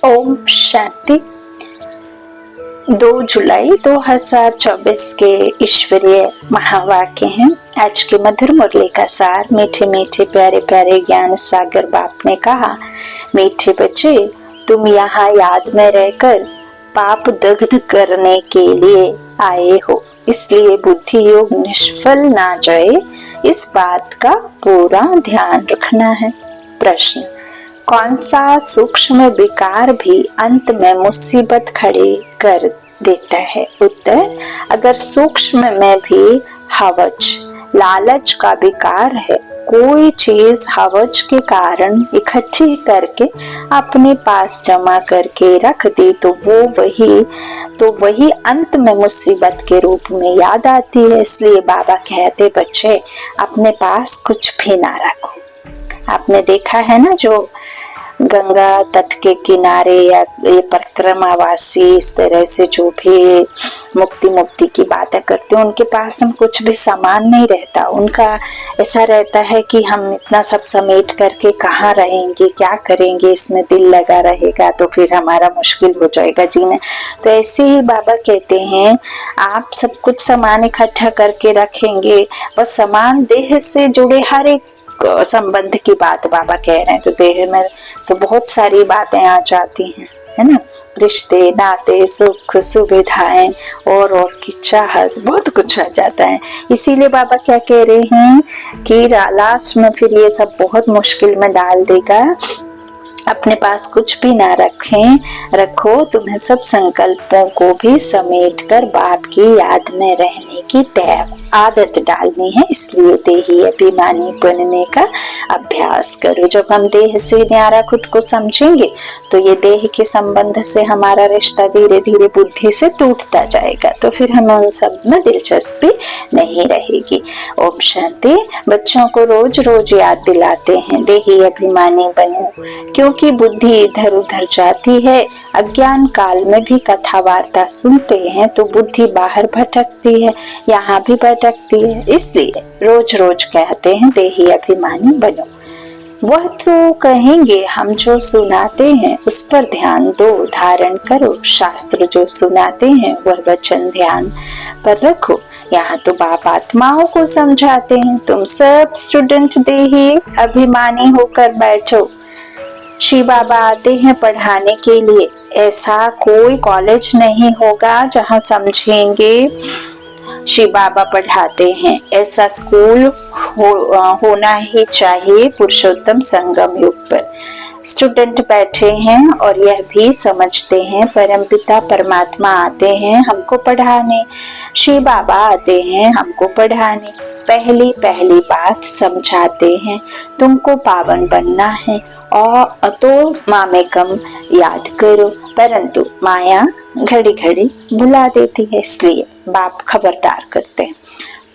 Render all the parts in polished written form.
ओम शांति। 2 जुलाई 2024 के ईश्वरीय महावाक्य हैं। आज की मधुर मुरली का सार। मीठे मीठे प्यारे प्यारे ज्ञान सागर बाप ने कहा, मीठे बच्चे, तुम यहाँ याद में रहकर पाप दग्ध करने के लिए आए हो, इसलिए बुद्धि योग निष्फल ना जाए, इस बात का पूरा ध्यान रखना है। प्रश्न, कौन सा सूक्ष्म विकार भी अंत में मुसीबत खड़ी कर देता है? उत्तर, अगर सूक्ष्म में भी हवच लालच का विकार है, कोई चीज हवच के कारण इकट्ठी करके अपने पास जमा करके रख दी तो वही अंत में मुसीबत के रूप में याद आती है। इसलिए बाबा कहते, बच्चे अपने पास कुछ भी ना रखो। आपने देखा है ना, जो गंगा तट के किनारे या ये परिक्रमावासी इस तरह से जो भी मुक्ति की बातें करते हैं, उनके पास हम कुछ भी सामान नहीं रहता। उनका ऐसा रहता है कि हम इतना सब समेट करके कहाँ रहेंगे, क्या करेंगे, इसमें दिल लगा रहेगा तो फिर हमारा मुश्किल हो जाएगा जीना। तो ऐसे ही बाबा कहते हैं, आप सब कुछ सामान इकट्ठा करके रखेंगे, बस सामान देह से जुड़े हर एक संबंध की बात बाबा कह रहे हैं। तो देह में तो बहुत सारी बातें आ जाती हैं, है ना, रिश्ते नाते सुख सुविधाएं और की चाहत, बहुत कुछ आ जाता है। इसीलिए बाबा क्या कह रहे हैं कि लास्ट में फिर ये सब बहुत मुश्किल में डाल देगा। अपने पास कुछ भी ना रखो, तुम्हें सब संकल्पों को भी समेटकर बाप की याद में रहने की आदत डालनी है। इसलिए देही अभिमानी बनने का अभ्यास करो। जब हम देह से न्यारा खुद को समझेंगे तो ये देह के संबंध से हमारा रिश्ता धीरे धीरे बुद्धि से टूटता जाएगा, तो फिर हमें उन सब में दिलचस्पी नहीं रहेगी। ओम शांति। बच्चों को रोज रोज याद दिलाते हैं, देही अभिमानी बनो, क्योंकि बुद्धि इधर उधर जाती है। अज्ञान काल में भी कथा वार्ता सुनते हैं तो बुद्धि बाहर भटकती है, यहाँ भी भटकती है। इसलिए रोज रोज कहते हैं, देही अभिमानी बनो। वह तो कहेंगे, हम जो सुनाते हैं उस पर ध्यान दो, धारण करो। शास्त्र जो सुनाते हैं वह वचन ध्यान पर रखो। यहाँ तो बाप आत्माओं को समझाते हैं, तुम सब स्टूडेंट देही अभिमानी होकर बैठो। श्री बाबा आते हैं पढ़ाने के लिए। ऐसा कोई कॉलेज नहीं होगा जहाँ समझेंगे श्री बाबा पढ़ाते हैं। ऐसा स्कूल होना ही चाहिए पुरुषोत्तम संगम युग पर। स्टूडेंट बैठे हैं और यह भी समझते हैं, परमपिता परमात्मा आते हैं हमको पढ़ाने, श्री बाबा आते हैं हमको पढ़ाने। पहली बात समझाते हैं, तुमको पावन बनना है और तो मामेकम याद करो, परंतु माया घड़ी घड़ी भुला देती है। इसलिए बाप खबरदार करते हैं,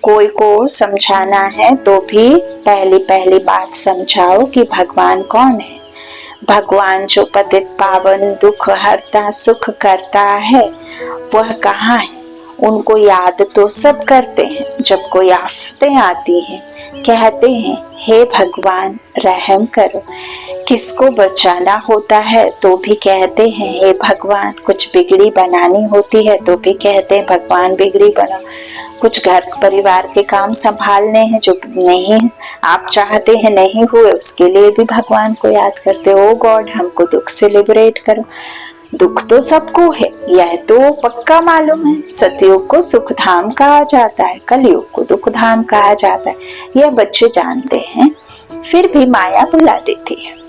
कोई को समझाना है तो भी पहली बात समझाओ कि भगवान कौन है। भगवान जो पतित पावन दुख हरता सुख करता है, वह कहाँ है? उनको याद तो सब करते हैं। जब कोई आफतें आती हैं, कहते हैं, हे भगवान रहम करो। किसको बचाना होता है तो भी कहते हैं, हे भगवान। कुछ बिगड़ी बनानी होती है तो भी कहते हैं, भगवान बिगड़ी बनाओ। कुछ घर परिवार के काम संभालने हैं जो नहीं आप चाहते हैं नहीं हुए, उसके लिए भी भगवान को याद करते हो, गॉड हमको दुख से लिबरेट करो। दुख तो सबको है, यह तो पक्का मालूम है। सतयुग को सुख धाम कहा जाता है, कलयुग को दुख धाम कहा जाता है, यह बच्चे जानते हैं, फिर भी माया बुला देती है।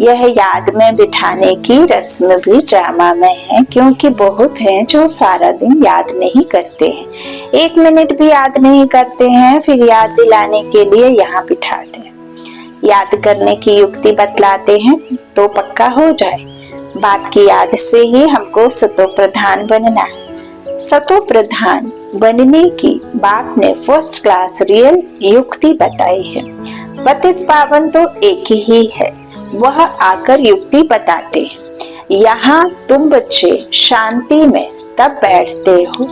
यह याद में बिठाने की रस्म भी ड्रामा में है, क्योंकि बहुत हैं जो सारा दिन याद नहीं करते हैं, 1 मिनट भी याद नहीं करते हैं, फिर याद दिलाने के लिए यहाँ बिठाते हैं। याद करने की युक्ति बतलाते हैं तो पक्का हो जाए। बाप की याद से ही हमको सतो प्रधान बनना है। सतो प्रधान बनने की बाप ने फर्स्ट क्लास रियल युक्ति बताई है। पतित पावन तो एक ही है, वह आकर युक्ति बताते हैं। यहाँ तुम बच्चे शांति में तब बैठते हो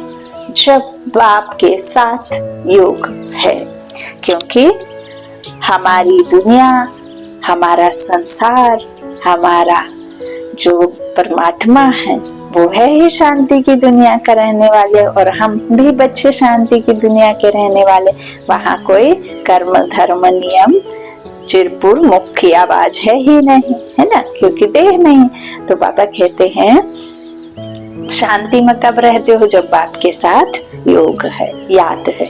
जब बाप के साथ योग है, क्योंकि हमारी दुनिया, हमारा संसार, हमारा जो परमात्मा है, वो है ही शांति की दुनिया का रहने वाले, और हम भी बच्चे शांति की दुनिया के रहने वाले। वहाँ कोई कर्म धर्म नियम चिरपुर मुख की आवाज है ही नहीं, है ना, क्योंकि देह नहीं। तो बाबा कहते हैं शांति में कब रहते हो, जब बाप के साथ योग है, याद है।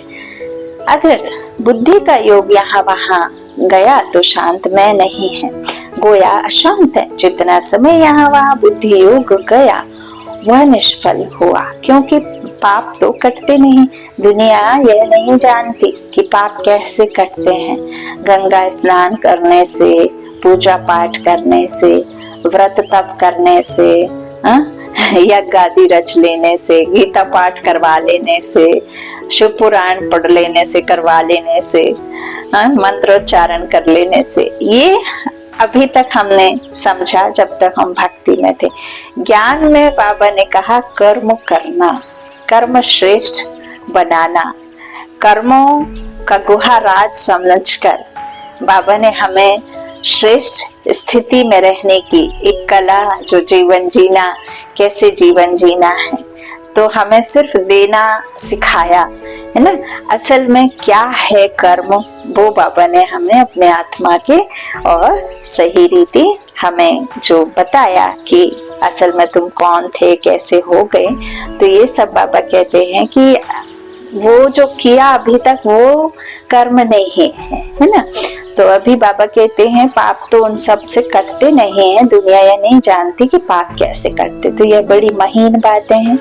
अगर बुद्धि का योग यहाँ वहाँ गया तो शांत में नहीं है, गोया अशांत है। जितना समय यहाँ वहाँ बुद्धि योग गया वह निष्फल हुआ, क्योंकि पाप तो कटते नहीं। दुनिया यह नहीं जानती कि पाप कैसे कटते हैं। गंगा स्नान करने से, पूजा पाठ करने से, व्रत तप करने से, यज्ञ आदि रच लेने से, गीता पाठ करवा लेने से, शिव पुराण पढ़ लेने से, करवा लेने से, मंत्रोच्चारण कर लेने से, ये अभी तक हमने समझा जब तक हम भक्ति में थे। ज्ञान में बाबा ने कहा कर्म करना, कर्म श्रेष्ठ बनाना, कर्मों का गुहा राज समझकर बाबा ने हमें श्रेष्ठ स्थिति में रहने की एक कला, जो जीवन जीना, कैसे जीवन जीना है, तो हमें सिर्फ देना सिखाया, है ना। असल में क्या है कर्म, वो बाबा ने हमें अपने आत्मा के और सही रीति हमें जो बताया कि असल में तुम कौन थे, कैसे हो गए। तो ये सब बाबा कहते हैं कि वो जो किया अभी तक वो कर्म नहीं है ना। तो अभी बाबा कहते हैं पाप तो उन सब से कटते नहीं है, दुनिया यह नहीं जानती कि पाप कैसे कटते। तो यह बड़ी महीन बातें हैं।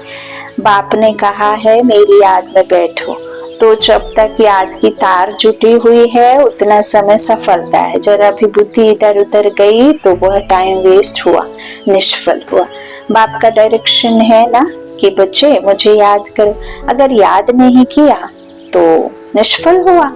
बाप ने कहा है मेरी याद में बैठो, तो जब तक याद की तार जुटी हुई है उतना समय सफलता है। जरा भी बुद्धि इधर उधर गई तो वह टाइम वेस्ट हुआ, निष्फल हुआ। बाप का डायरेक्शन है ना कि बच्चे मुझे याद करो। अगर याद नहीं किया तो निष्फल हुआ।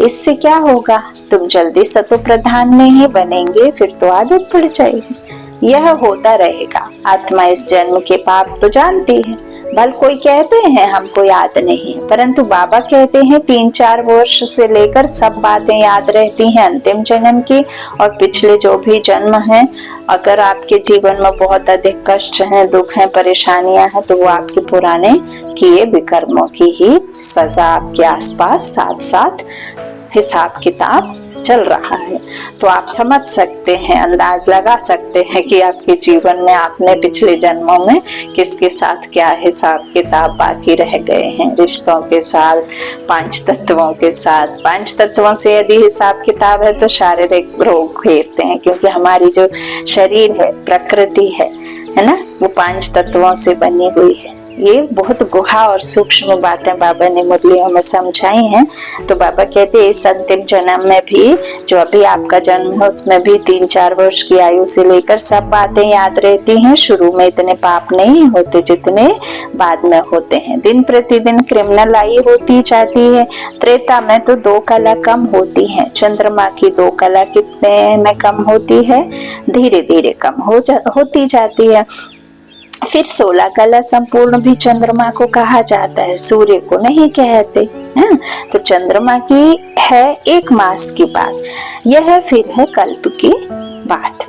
इससे क्या होगा, तुम जल्दी सतो प्रधान में ही बनेंगे, फिर तो आदत पड़ जाएगी। यह होता रहेगा। आत्मा इस जन्म के पाप तो जानती है। भल कोई कहते हैं हमको याद नहीं, परंतु बाबा कहते हैं 3-4 वर्ष से लेकर सब बातें याद रहती हैं अंतिम जन्म की और पिछले जो भी जन्म हैं। अगर आपके जीवन में बहुत अधिक कष्ट हैं, दुख हैं, परेशानियां हैं, तो वो आपके पुराने किए विकर्मों की ही सजा आपके आसपास साथ साथ हिसाब किताब चल रहा है। तो आप समझ सकते हैं, अंदाज लगा सकते हैं कि आपके जीवन में आपने पिछले जन्मों में किसके साथ क्या हिसाब किताब बाकी रह गए हैं। रिश्तों के साथ, 5 तत्वों के साथ। 5 तत्वों से यदि हिसाब किताब है तो शारीरिक रोग घेरते हैं, क्योंकि हमारी जो शरीर है, प्रकृति है ना, वो 5 तत्वों से बनी हुई है। ये बहुत गुहा और सूक्ष्म बातें बाबा ने मुरलियों में समझाई हैं। तो बाबा कहते हैं इस अंतिम जन्म में भी, जो अभी आपका जन्म है उसमें भी 3-4 वर्ष की आयु से लेकर सब बातें याद रहती हैं। शुरू में इतने पाप नहीं होते जितने बाद में होते हैं। दिन प्रतिदिन क्रिमिनल आई होती जाती है। त्रेता में तो 2 कला कम होती है। चंद्रमा की 2 कला कितने में कम होती है, धीरे धीरे कम होती जाती है। फिर 16 कला संपूर्ण भी चंद्रमा को कहा जाता है, सूर्य को नहीं कहते हैं। तो चंद्रमा की है 1 मास की बात, यह फिर है कल्प की बात।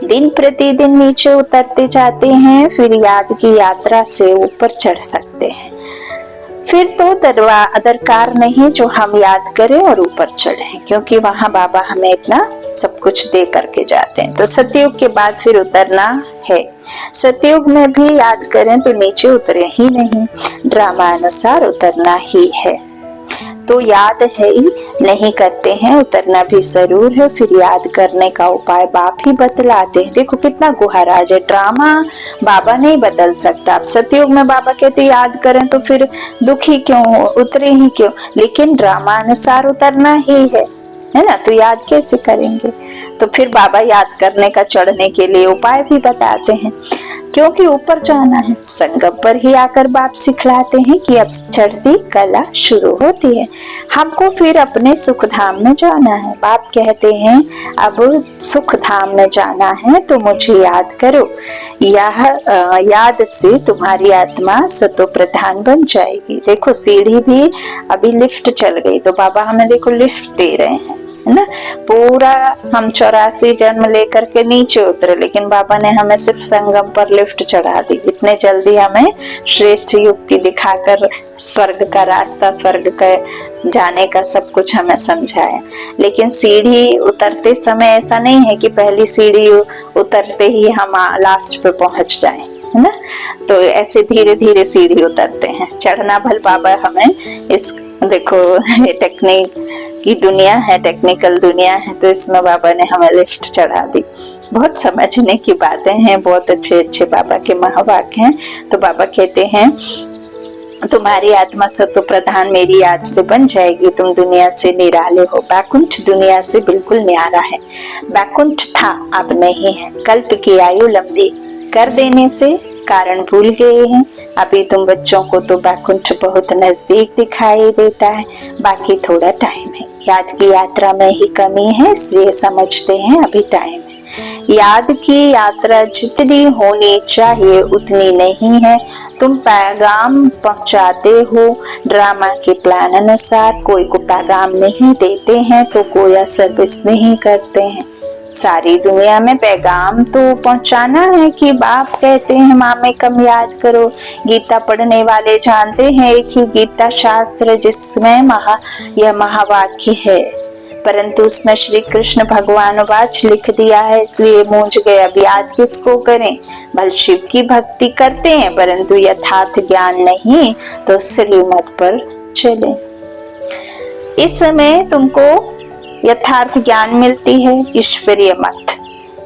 दिन प्रतिदिन नीचे उतरते जाते हैं, फिर याद की यात्रा से ऊपर चढ़ सकते हैं। फिर तो दरकार नहीं जो हम याद करें और ऊपर चढ़े, क्योंकि वहां बाबा हमें इतना सब कुछ दे करके जाते हैं। तो सतयुग के बाद फिर उतरना है। सतयुग में भी याद करें तो नीचे उतरे ही नहीं, ड्रामा अनुसार उतरना ही है। तो याद है ही नहीं करते हैं, उतरना भी जरूर है। फिर याद करने का उपाय बाप ही बतलाते हैं। देखो कितना गुहाराज है, ड्रामा बाबा नहीं बदल सकता। अब सतयुग में बाबा कहते याद करें तो फिर दुखी क्यों, उतरे ही क्यों, लेकिन ड्रामा अनुसार उतरना ही है ना। तो याद कैसे करेंगे। तो फिर बाबा याद करने का, चढ़ने के लिए उपाय भी बताते हैं, क्योंकि ऊपर जाना है। संगम पर ही आकर बाप सिखलाते हैं कि अब चढ़ती कला शुरू होती है। हमको फिर अपने सुख धाम में जाना है। बाप कहते हैं अब सुख धाम में जाना है तो मुझे याद करो। यह याद से तुम्हारी आत्मा सतो प्रधान बन जाएगी। देखो सीढ़ी भी अभी लिफ्ट चल गई, तो बाबा हमें देखो लिफ्ट दे रहे हैं, है ना। पूरा हम 84 जन्म लेकर के नीचे उतरे, लेकिन बाबा ने हमें सिर्फ संगम पर लिफ्ट चढ़ा दी। इतने जल्दी हमें श्रेष्ठ युक्ति दिखाकर स्वर्ग का रास्ता, स्वर्ग का जाने का सब कुछ हमें समझाया। लेकिन सीढ़ी उतरते समय ऐसा नहीं है कि पहली सीढ़ी उतरते ही हम लास्ट पे पहुंच जाएं, है ना। तो ऐसे धीरे धीरे सीढ़ी उतरते हैं। चढ़ना भल बाबा हमें इस देखो टेक्निक की दुनिया है, टेक्निकल दुनिया है, तो इसमें बाबा ने हमें लिफ्ट चढ़ा दी। बहुत समझने की बातें हैं, बहुत अच्छे अच्छे बाबा के महावाक्य हैं। तो बाबा कहते हैं तुम्हारी आत्मा सत्व प्रधान मेरी याद से बन जाएगी, तुम दुनिया से निराले हो। बैकुंठ दुनिया से बिल्कुल न्यारा है। बैकुंठ था, अब नहीं है। कल्प की आयु लंबी कर देने से कारण भूल गए हैं। अभी तुम बच्चों को तो बैकुंठ बहुत नजदीक दिखाई देता है, बाकी थोड़ा टाइम है। याद की यात्रा में ही कमी है, इसलिए समझते हैं अभी टाइम है। याद की यात्रा जितनी होनी चाहिए उतनी नहीं है। तुम पैगाम पहुंचाते हो ड्रामा के प्लान अनुसार, कोई को पैगाम नहीं देते हैं तो कोई सर्विस नहीं करते हैं। सारी दुनिया में पैगाम तो पहुंचाना है कि बाप कहते हैं मामे कम याद करो। गीता पढ़ने वाले जानते हैं एक ही गीता शास्त्र जिसमें यह महावाक्य है, परंतु उसमें श्री कृष्ण भगवान वाच लिख दिया है, इसलिए मूंझ गए। अब याद किसको करें? भल शिव की भक्ति करते हैं, परंतु यथार्थ ज्ञान नहीं तो श्रीमत पर चले। इस समय तुमको यथार्थ ज्ञान मिलती है, ईश्वरीय मत।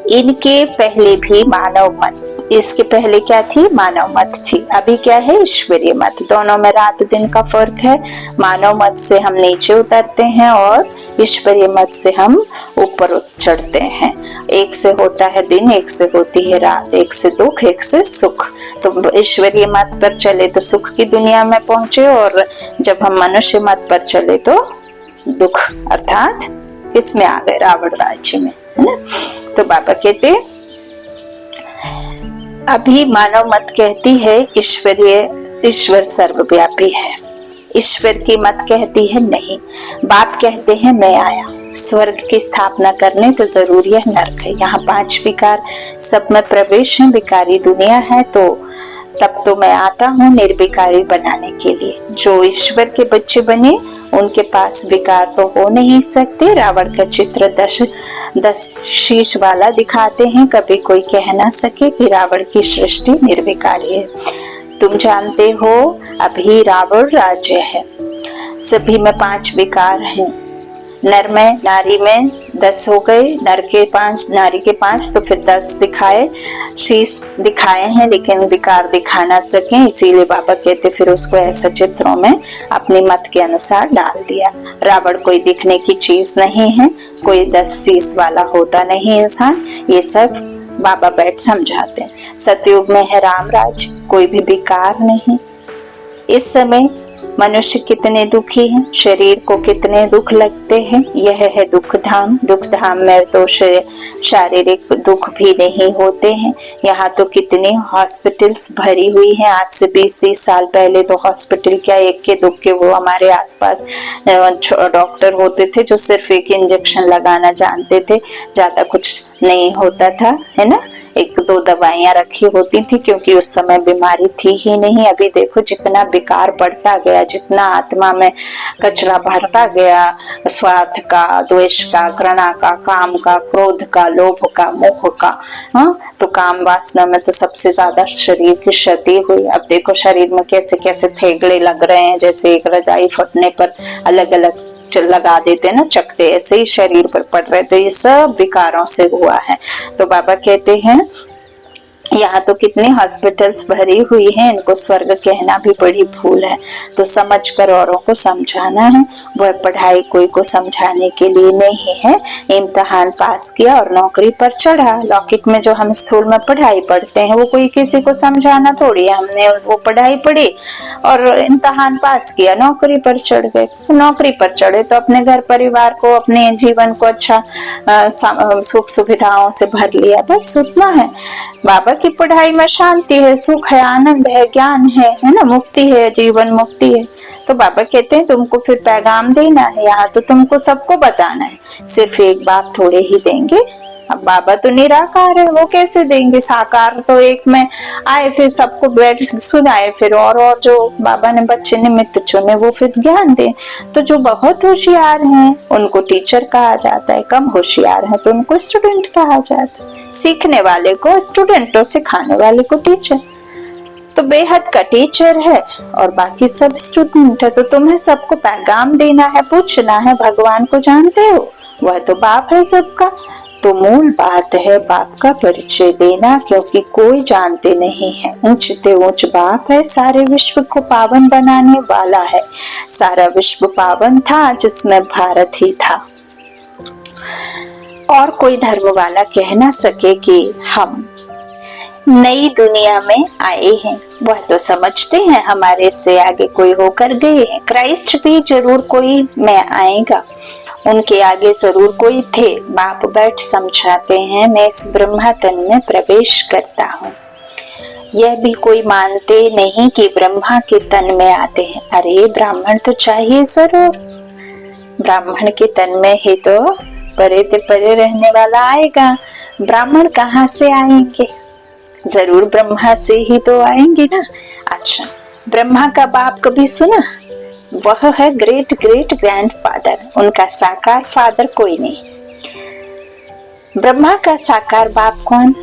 इनके पहले भी मानव मत, इसके पहले क्या थी? मानव मत थी। अभी क्या है? ईश्वरीय मत। दोनों में रात दिन का फर्क है। मानव मत से हम नीचे उतरते हैं और ईश्वरीय मत से हम ऊपर चढ़ते हैं। एक से होता है दिन, एक से होती है रात, एक से दुख, एक से सुख। तो ईश्वरीय मत पर चले तो सुख की दुनिया में पहुंचे, और जब हम मनुष्य मत पर चले तो दुख अर्थात किसमें आ गए? रावण राज्य में, है ना। तो बाबा कहते अभी मानव मत कहती है ईश्वर सर्वव्यापी है। ईश्वर की मत कहती है नहीं। बाप कहते हैं मैं आया स्वर्ग की स्थापना करने, तो जरूरी है नर्क है। यहाँ 5 विकार सब में प्रवेश है। विकारी दुनिया है, तो तब तो मैं आता हूँ निर्विकारी बनाने के लिए। जो ईश्वर के बच्चे बने उनके पास विकार तो हो नहीं सकते। रावण का चित्र 10 शीश वाला दिखाते हैं, कभी कोई कह ना सके कि रावण की सृष्टि निर्विकारी है। तुम जानते हो अभी रावण राज्य है। सभी में 5 विकार हैं। नर में नारी में 10 हो गए, नर के 5 नारी के 5, तो फिर 10 दिखाए, शीश दिखाए हैं, लेकिन विकार दिखा ना सके। इसीलिए बाबा कहते फिर उसको ऐसे चित्रों में अपनी मत के अनुसार डाल दिया। रावण कोई दिखने की चीज नहीं है, कोई 10 शीश वाला होता नहीं इंसान। ये सब बाबा बैठ समझाते हैं। सतयुग में है राम राज, कोई भी विकार नहीं। इस समय मनुष्य कितने दुखी हैं, शरीर को कितने दुख लगते हैं। यह है दुख धाम। दुख धाम में तो शारीरिक दुख भी नहीं होते हैं। यहाँ तो कितनी हॉस्पिटल्स भरी हुई हैं। आज से 20-30 साल पहले तो हॉस्पिटल क्या एक के दुख के वो हमारे आसपास डॉक्टर होते थे जो सिर्फ एक इंजेक्शन लगाना जानते थे, ज्यादा कुछ नहीं होता था, है ना। 1-2 दवाइयां रखी होती थी क्योंकि उस समय बीमारी थी ही नहीं। अभी देखो जितना विकार बढ़ता गया, जितना आत्मा में कचरा भरता गया, स्वार्थ का, द्वेष का, घृणा का, काम का, क्रोध का, लोभ का, मोह का, तो काम वासना में तो सबसे ज्यादा शरीर की क्षति हुई। अब देखो शरीर में कैसे कैसे थेगड़े लग रहे हैं, जैसे एक रजाई फटने पर अलग अलग लगा देते ना चकते, ऐसे ही शरीर पर पड़ रहे। तो ये सब विकारों से हुआ है। तो बाबा कहते हैं यहाँ तो कितने हॉस्पिटल्स भरी हुई हैं, इनको स्वर्ग कहना भी बड़ी भूल है। तो समझकर औरों को समझाना है। वह पढ़ाई कोई को समझाने के लिए नहीं है। इम्तिहान पास किया और नौकरी पर चढ़ा। लौकिक में जो हम स्कूल में पढ़ाई पढ़ते हैं वो कोई किसी को समझाना थोड़ी है। हमने वो पढ़ाई पढ़ी और इम्तिहान पास किया, नौकरी पर चढ़ गए। नौकरी पर चढ़े तो अपने घर परिवार को, अपने जीवन को अच्छा सुख सुविधाओं से भर लिया, बस उतना है। बाबा की पढ़ाई में शांति है, सुख है, आनंद है, ज्ञान है ना, मुक्ति है, जीवन मुक्ति है। तो बाबा कहते हैं तुमको फिर पैगाम देना है, यहाँ तो तुमको सबको बताना है, सिर्फ एक बाप थोड़े ही देंगे। अब बाबा तो निराकार है, वो कैसे देंगे? साकार तो एक में आए, फिर सबको बैठ सुनाए, फिर और जो बाबा ने बच्चे निमित्त चुने वो फिर ज्ञान दे। तो जो बहुत होशियार हैं उनको टीचर कहा जाता है, कम होशियार हैं तो उनको स्टूडेंट कहा जाता है। सीखने वाले को स्टूडेंट और सिखाने वाले को टीचर। तो बेहद का टीचर है और बाकी सब स्टूडेंट है। तो तुम्हें सबको पैगाम देना है, पूछना है, भगवान को जानते हो? वह तो बाप है सबका। तो मूल बात है बाप का परिचय देना, क्योंकि कोई जानते नहीं है। ऊंचते ऊंच बाप है, सारे विश्व को पावन बनाने वाला है। सारा विश्व पावन था जिसमें भारत ही था, और कोई धर्म वाला कह ना सके कि हम नई दुनिया में आए हैं। वह तो समझते हैं हमारे से आगे कोई होकर गए हैं। क्राइस्ट भी जरूर कोई में आएगा, उनके आगे जरूर कोई थे। बाप बैठ समझाते हैं, मैं इस ब्रह्मा तन में प्रवेश करता हूँ। यह भी कोई मानते नहीं कि ब्रह्मा के तन में आते हैं। अरे ब्राह्मण तो चाहिए जरूर, ब्राह्मण के तन में ही तो परे ते परे रहने वाला आएगा। ब्राह्मण कहाँ से आएंगे? जरूर ब्रह्मा से ही तो आएंगे ना। अच्छा, ब्रह्मा का बाप कभी सुना? वह है ग्रेट ग्रेट ग्रैंडफादर, उनका साकार फादर कोई नहीं। ब्रह्मा का साकार बाप कौन?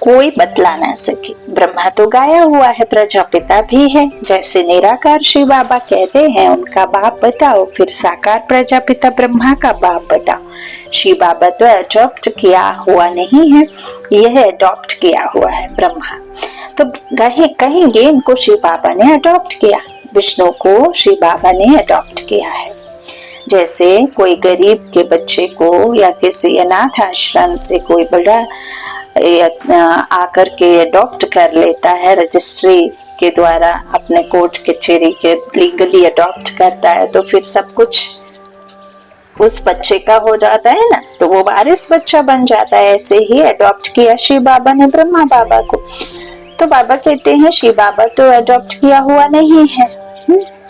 कोई बतला ना सके। ब्रह्मा तो गाया हुआ है, प्रजापिता भी है। जैसे निराकार शिव बाबा कहते हैं उनका बाप बताओ, फिर साकार प्रजापिता ब्रह्मा का बाप बताओ। शिव बाबा तो अडॉप्ट किया हुआ नहीं है, यह अडॉप्ट किया हुआ है ब्रह्मा। तो कहेंगे इनको शिव बाबा ने अडॉप्ट किया, विष्णु को शिव बाबा ने अडॉप्ट किया है। जैसे कोई गरीब के बच्चे को या किसी अनाथ आश्रम से कोई बड़ा आकर के अडॉप्ट कर लेता है, रजिस्ट्री के द्वारा अपने कोर्ट कचहरी के लीगली अडॉप्ट करता है, तो फिर सब कुछ उस बच्चे का हो जाता है ना, तो वो वारिस बच्चा बन जाता है। ऐसे ही अडॉप्ट किया शिव बाबा ने ब्रह्मा बाबा को। तो बाबा कहते हैं शिव बाबा तो अडॉप्ट किया हुआ नहीं है।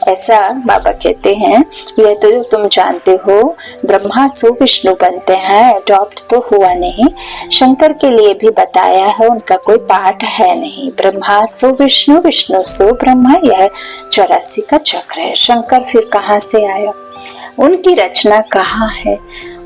ऐसा बाबा कहते हैं, यह तो तुम जानते हो ब्रह्मा सो विष्णु बनते हैं, अडॉप्ट तो हुआ नहीं। शंकर के लिए भी बताया है, उनका कोई पाठ है नहीं। ब्रह्मा सो विष्णु, विष्णु सो ब्रह्मा, यह 84 का चक्र है। शंकर फिर कहाँ से आया? उनकी रचना कहाँ है?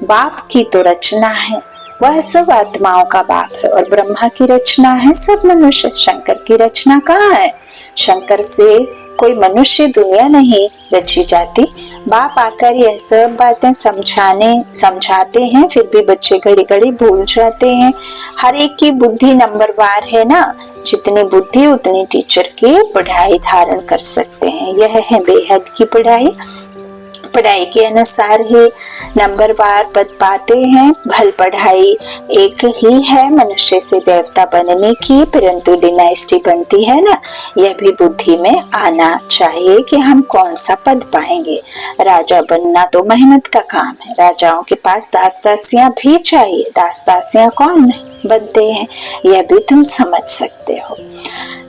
बाप की तो रचना है, वह सब आत्माओं का बाप है, और ब्रह्मा की रचना है सब मनुष्य। शंकर की रचना कहाँ है? शंकर से कोई मनुष्य दुनिया नहीं रची जाती। बाप आकर यह सब बातें समझाते हैं, फिर भी बच्चे घड़ी घड़ी भूल जाते हैं। हर एक की बुद्धि नंबरवार है ना, जितनी बुद्धि उतनी टीचर की पढ़ाई धारण कर सकते हैं। यह है बेहद की पढ़ाई। पढ़ाई के अनुसार ही नंबरवार पद पाते हैं। भल पढ़ाई एक ही है मनुष्य से देवता बनने की, परंतु डिनाइस्टी बनती है ना, यह भी बुद्धि में आना चाहिए कि हम कौन सा पद पाएंगे। राजा बनना तो मेहनत का काम है, राजाओं के पास दास दासियां भी चाहिए। दास दासियां कौन बनते हैं यह भी तुम समझ सकते हो।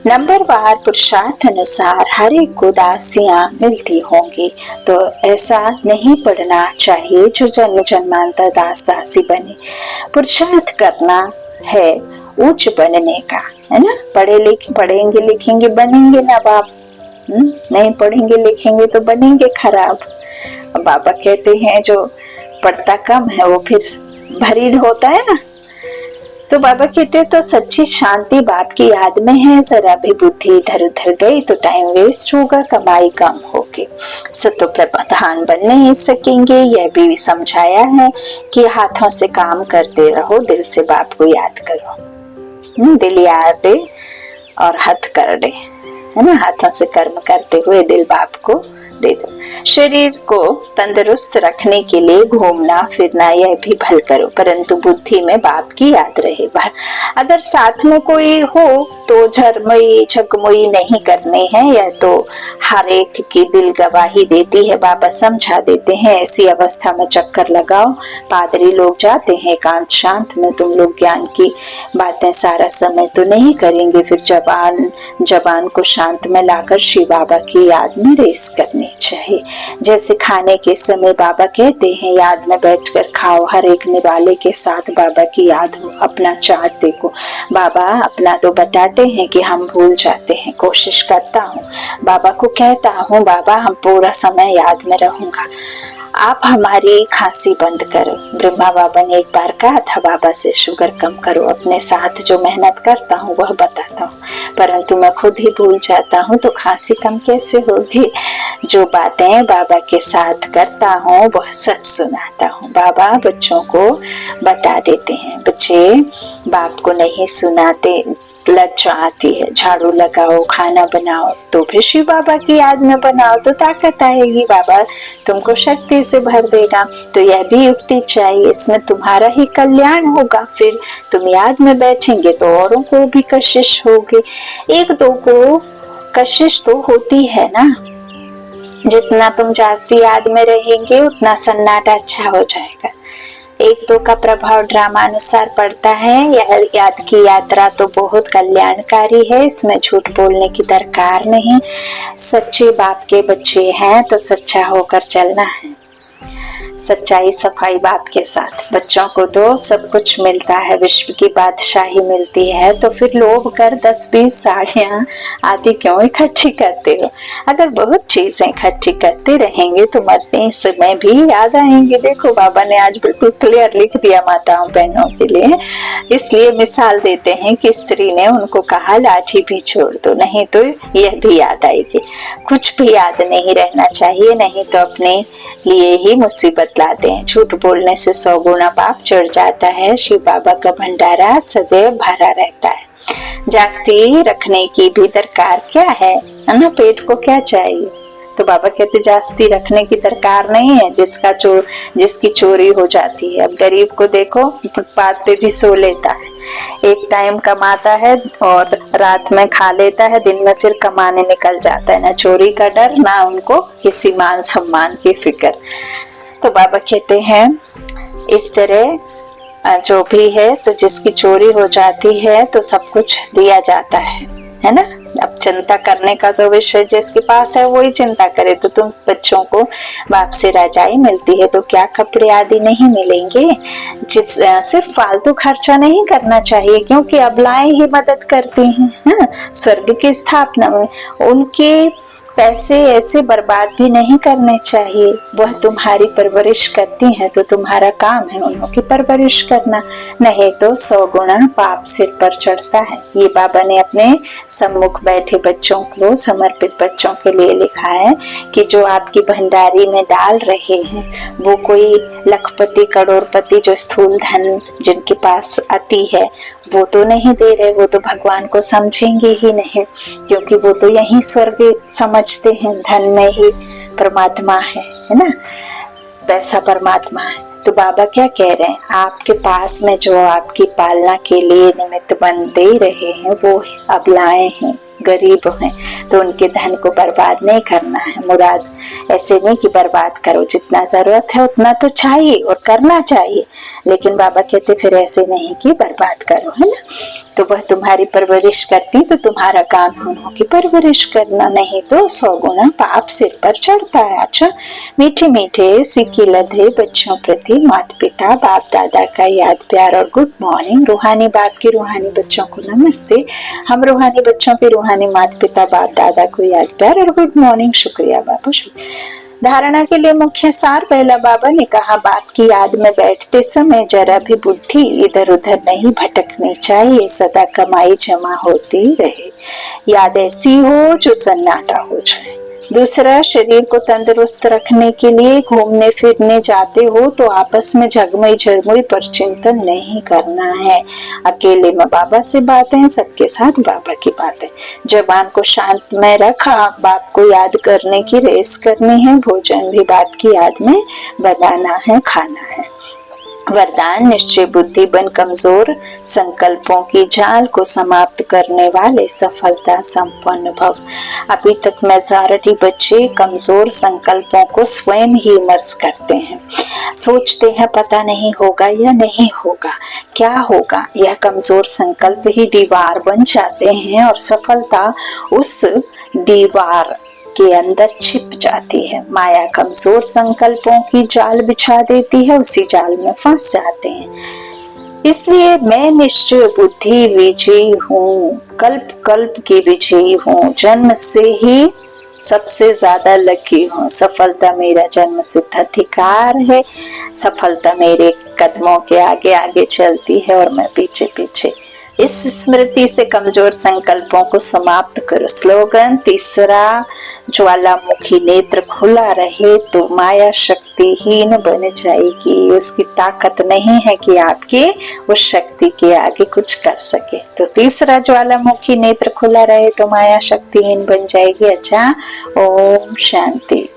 नंबरवार पुरुषार्थ अनुसार हर एक को दासियां मिलती होंगी, तो ऐसा नहीं पढ़ना चाहिए जो जन्म जन्मांतर दास दासी बने। पुरुषार्थ करना है उच्च बनने का, है ना। पढ़ेंगे लिखेंगे बनेंगे ना बाप, नहीं पढ़ेंगे लिखेंगे तो बनेंगे खराब। बाबा कहते हैं जो पढ़ता कम है वो फिर भरीड होता है ना। तो बाबा कहते तो सच्ची शांति बाप की याद में है। जरा भी बुद्धि इधर उधर गई तो टाइम वेस्ट होगा, कमाई कम होगी, सतो प्रधान बन नहीं सकेंगे। यह भी समझाया है कि हाथों से काम करते रहो, दिल से बाप को याद करो। दिल याद दे और हाथ कर दे, है ना। हाथों से कर्म करते हुए दिल बाप को दे दो। शरीर को तंदुरुस्त रखने के लिए घूमना फिरना यह भी भल करो, परंतु बुद्धि में बाप की याद रहे। अगर साथ में कोई हो तो झरमुई झकमुई नहीं करनी है, यह तो हर एक की दिल गवाही देती है। बाबा समझा देते हैं ऐसी अवस्था में चक्कर लगाओ। पादरी लोग जाते हैं एकांत शांत में, तुम लोग ज्ञान की बातें सारा समय तो नहीं करेंगे। फिर जबान को शांत में लाकर श्री बाबा की याद में रेस करनी चाहिए। जैसे खाने के समय बाबा कहते हैं याद में बैठकर खाओ, हर एक निवाले के साथ बाबा की याद हो। अपना चार्ट देखो, बाबा अपना तो बताते हैं कि हम भूल जाते हैं। कोशिश करता हूँ, बाबा को कहता हूँ बाबा हम पूरा समय याद में रहूंगा, आप हमारी खांसी बंद करो। ब्रह्मा बाबा ने एक बार कहा था बाबा से शुगर कम करो। अपने साथ जो मेहनत करता हूँ वह बताता हूँ, परंतु मैं खुद ही भूल जाता हूँ, तो खांसी कम कैसे होगी। जो बातें बाबा के साथ करता हूँ वह सच सुनाता हूँ। बाबा बच्चों को बता देते हैं, बच्चे बाप को नहीं सुनाते, लज्जा आती है। झाड़ू लगाओ, खाना बनाओ तो भी शिव बाबा की याद में बनाओ तो ताकत आएगी, बाबा तुमको शक्ति से भर देगा। तो यह भी युक्ति चाहिए, इसमें तुम्हारा ही कल्याण होगा। फिर तुम याद में बैठेंगे तो औरों को भी कशिश होगी। एक दो को कशिश तो होती है ना, जितना तुम जास्ती याद में रहेंगे उतना सन्नाटा अच्छा हो जाएगा। एक दो का प्रभाव ड्रामा अनुसार पड़ता है। यह याद की यात्रा तो बहुत कल्याणकारी है, इसमें झूठ बोलने की दरकार नहीं। सच्चे बाप के बच्चे हैं तो सच्चा होकर चलना है। सच्चाई सफाई बाप के साथ। बच्चों को तो सब कुछ मिलता है, विश्व की बादशाही मिलती है, तो फिर लोभ कर 10-20 साड़ियां आदि क्यों इकट्ठी करते हो। अगर बहुत चीजें इकट्ठी करते रहेंगे तो मरने समय भी याद आएंगे। देखो बाबा ने आज बिल्कुल क्लियर लिख दिया माताओं बहनों के लिए। इसलिए मिसाल देते हैं कि स्त्री ने उनको कहा लाठी भी छोड़ दो, नहीं तो यह भी याद आएगी। कुछ भी याद नहीं रहना चाहिए, नहीं तो अपने लिए ही मुसीबत लाते हैं। झूठ बोलने से 100 गुना पाप चढ़ जाता है। शिव बाबा का भंडारा सदैव भरा रहता है। जास्ती रखने की भी दरकार क्या है ना, पेट को क्या चाहिए। तो बाबा कहते जास्ती रखने की दरकार नहीं है, जिसकी चोरी हो जाती है। अब गरीब को देखो, फुटपाथ पे भी सो लेता है, एक टाइम कमाता है और रात में खा लेता है, दिन में फिर कमाने निकल जाता है। ना चोरी का डर, ना उनको किसी मान सम्मान की फिक्र। तो बाबा कहते हैं इस तरह जो भी है, तो जिसकी चोरी हो जाती है तो सब कुछ दिया जाता है ना। अब चिंता करने का तो विषय जिसके पास है वही चिंता करे। तो तुम बच्चों को बाप से रजाई मिलती है तो क्या कपड़े आदि नहीं मिलेंगे। सिर्फ फालतू खर्चा नहीं करना चाहिए, क्योंकि अबलाएं ही मदद करती हैं स्वर्ग की स्थापना में। उनके पैसे ऐसे बर्बाद भी नहीं करने चाहिए। वह तुम्हारी परवरिश करती हैं तो तुम्हारा काम है उन्हों की परवरिश करना, नहीं तो 100 गुना पाप सिर पर चढ़ता है। ये बाबा ने अपने सम्मुख बैठे बच्चों को, समर्पित बच्चों के लिए लिखा है कि जो आपकी भंडारी में डाल रहे हैं वो कोई लखपति करोड़पति जो स्थूल धन जिनके पास अति है वो तो नहीं दे रहे, वो तो भगवान को समझेंगे ही नहीं, क्योंकि वो तो यही स्वर्ग समझते हैं। धन में ही परमात्मा है ना, पैसा परमात्मा है। तो बाबा क्या कह रहे हैं, आपके पास में जो आपकी पालना के लिए निमित्त बन दे रहे हैं वो अबलाएं हैं, गरीब हैं, तो उनके धन को बर्बाद नहीं करना है। मुराद ऐसे नहीं कि बर्बाद करो, जितना जरूरत है उतना तो चाहिए और करना चाहिए, लेकिन बाबा कहते फिर ऐसे नहीं कि बर्बाद करो, है ना। तो वह तुम्हारी परवरिश करती तो तुम्हारा काम है उन्हों की परवरिश करना, नहीं तो 100 गुना पाप सिर पर चढ़ता है। अच्छा, मीठे मीठे सिक्की लधे बच्चों प्रति माता पिता बाप दादा का याद प्यार और गुड मॉर्निंग। रूहानी बाप के रूहानी बच्चों को नमस्ते। हम रूहानी बच्चों के रूहानी माता पिता बाप दादा को याद प्यार और गुड मॉर्निंग। शुक्रिया बाबा, शुक्रिया। धारणा के लिए मुख्य सार। पहला बाबा ने कहा बाप की याद में बैठते समय जरा भी बुद्धि इधर उधर नहीं भटकनी चाहिए, सदा कमाई जमा होती रहे, याद ऐसी हो जो सन्नाटा हो जाए। दूसरा, शरीर को तंदुरुस्त रखने के लिए घूमने फिरने जाते हो तो आपस में झगमई झरमुई पर चिंतन नहीं करना है। अकेले में बाबा से बातें, सबके साथ बाबा की बातें। जबान को शांत में रखा, बाप को याद करने की रेस करनी है। भोजन भी बाप की याद में बनाना है, खाना है। वरदान निश्चय बुद्धि बन कमजोर संकल्पों की जाल को समाप्त करने वाले सफलता संपन्न भव। अभी तक मेजॉरिटी बच्चे कमजोर संकल्पों को स्वयं ही मर्ज करते हैं, सोचते हैं पता नहीं होगा या नहीं होगा, क्या होगा। यह कमजोर संकल्प ही दीवार बन जाते हैं और सफलता उस दीवार के अंदर छिप जाती है। माया कमजोर संकल्पों की जाल बिछा देती है, उसी जाल में फंस जाते हैं। इसलिए मैं निश्चय बुद्धि विजयी हूँ, कल्प कल्प की विजयी हूँ, जन्म से ही सबसे ज्यादा लकी हूँ। सफलता मेरा जन्म सिद्ध अधिकार है, सफलता मेरे कदमों के आगे आगे चलती है और मैं पीछे पीछे। इस स्मृति से कमजोर संकल्पों को समाप्त करो। स्लोगन तीसरा, ज्वालामुखी नेत्र खुला रहे तो माया शक्तिहीन बन जाएगी। उसकी ताकत नहीं है कि आपके उस शक्ति के आगे कुछ कर सके। तो तीसरा, ज्वालामुखी नेत्र खुला रहे तो माया शक्तिहीन बन जाएगी। अच्छा, ओम शांति।